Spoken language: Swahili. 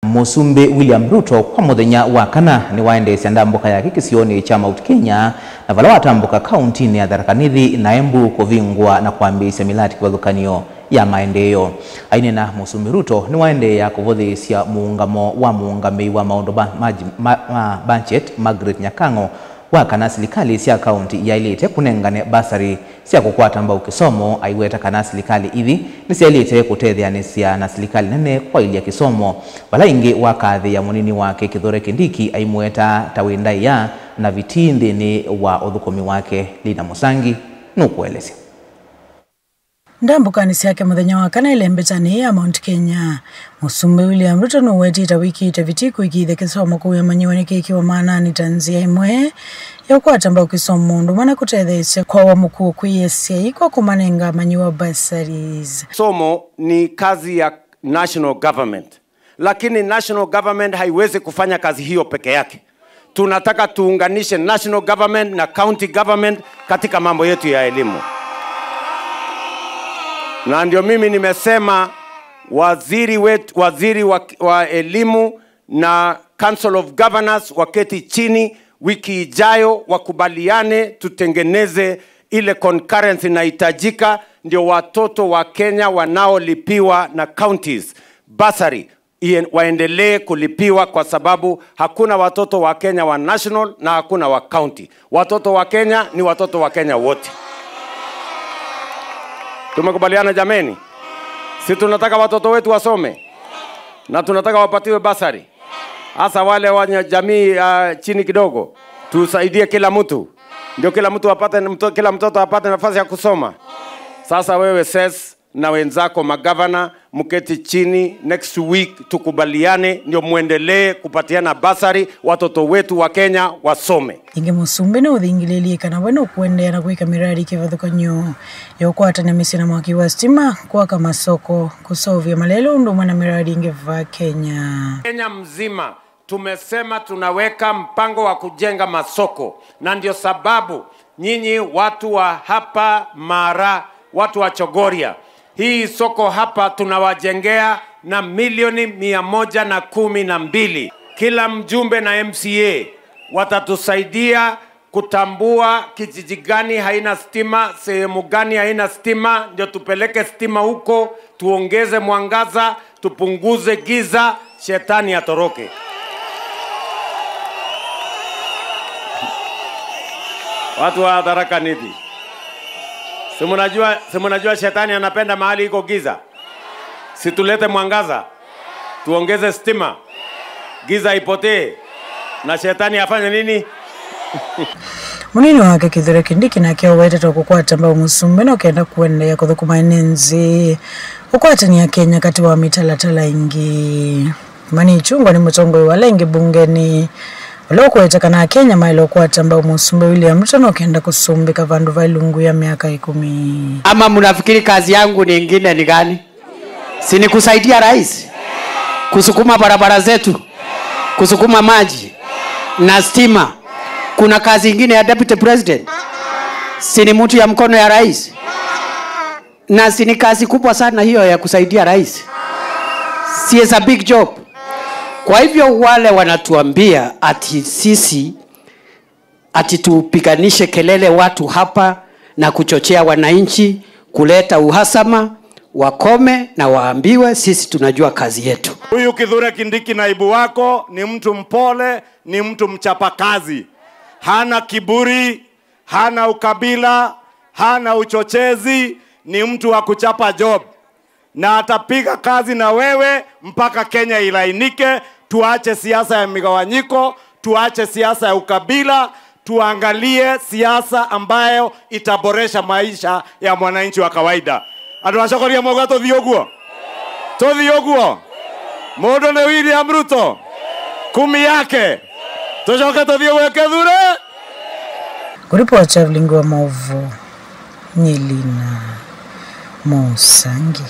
Musumbi William Ruto kwa muthenya wa kana ni waendesya ndambuka ya kisioni cha Mount Kenya na vala watambuka kaunti ya Tharaka Nithi na Embu kuvingwa na kuambisya milati kivathukanio ya maendeleo. Aine na Musumbi Ruto ni waendeya kuvuthisya muungamo wa muungamei wa maundu budget Margaret Nyakango wa kana serikali cia kaunti ya ilite kunengane basari cia kukwata mbau kisomo aiweta kana serikali ithi ni cia ilite kutethyanisya na serikali nene kwa ilia kisomo vala ingi wa kathi ya munini wake Kithure Kindiki aimweta tawindaiya na vitindi ni wa uthukumi wake Lina Musangi nukuelesya. Ndambuka yake muthenya wa kana ile mbetani ya Mount Kenya. Musumbi William Ruto no wetita wiki itavitiku ikithe kisomo kuya manyiwani kikiwa maanani tanzia imwe ya kukwata mbau kisomo ndu mana kutethesya kwa wamuku kwiyesya iko kumanenga manyiwa bursaries. Somo ni kazi ya national government, lakini national government haiwezi kufanya kazi hiyo peke yake. Tunataka tuunganishe national government na county government katika mambo yetu ya elimu. Na ndio mimi nimesema waziri wa elimu na Council of Governors waketi chini wiki ijayo wakubaliane tutengeneze ile concurrence inahitajika ndio watoto wa Kenya wanaolipiwa na counties bursary waendelee kulipiwa, kwa sababu hakuna watoto wa Kenya wa national na hakuna wa county. Watoto wa Kenya ni watoto wa Kenya wote. Tumekubaliana jameni? Si tunataka watoto wetu wasome na tunataka wapatiwe basari. Hasa wale wa jamii chini kidogo tusaidie kila mtu. Ndio kila mtu apate, kila mtoto apate nafasi ya kusoma. Sasa wewe ses na wenzako magavana mketi chini next week tukubaliane ndio muendelee kupatiana basari watoto wetu wa Kenya wasome. Inge Musumbi no thingililie kana wano kuendea na kuika miradi kivathukanio ya kukwatania misina mwaki wa stima kwaka masoko kusovya malelo ndo mwana miradi ingeva Kenya. Kenya mzima tumesema tunaweka mpango wa kujenga masoko, na ndio sababu nyinyi watu wa hapa Mara, watu wa Chogoria, hii soko hapa tunawajengea na milioni 112. Kila mjumbe na MCA watatusaidia kutambua kijiji gani haina stima, sehemu gani haina stima, ndio tupeleke stima huko, tuongeze mwangaza, tupunguze giza, shetani atoroke. Watu wa Tharaka Nithi, si mnajua shetani anapenda mahali iko giza? Si tulete mwangaza, tuongeze stima, giza ipotee, na shetani afanye nini? Munini wake Kithure Kindiki na kia weteta kukwata mbau Musumbi no kenda kuendea kuthukuma enenzi kukwatania Kenya kati wa mitalatala ingi. Mani chungwa ni mutongoi wala ingi bungeni Oloko wetakana Kenya mailo kukwata mbau Musumbi William Ruto no kenda kusumbika vandu vailungu ya miaka 10. Ama mnafikiri kazi yangu nyingine ni gani? Si ni kusaidia rais? Kusukuma barabara zetu? Kusukuma maji na stima? Kuna kazi ingine ya deputy president? Si ni mtu ya mkono ya rais? Na si ni kazi kubwa sana hiyo ya kusaidia rais? Si is a big job. Kwa hivyo wale wanatuambia ati sisi ati tupiganishe kelele watu hapa na kuchochea wananchi kuleta uhasama, wakome na waambiwe sisi tunajua kazi yetu. Huyu Kithure Kindiki naibu wako ni mtu mpole, ni mtu mchapa kazi. Hana kiburi, hana ukabila, hana uchochezi, ni mtu wa kuchapa job. Na atapiga kazi na wewe mpaka Kenya ilainike. Tuache siasa ya migawanyiko, tuache siasa ya ukabila, tuangalie siasa ambayo itaboresha maisha ya mwananchi wa kawaida. Atunashokoria moga tothiogwo. Tothiogwo. Modo ne William Ruto. 10 yake. Toshoke tothiogwo Kithure. Kuripo wa Traveling wa Maovu Nyelina Musangi.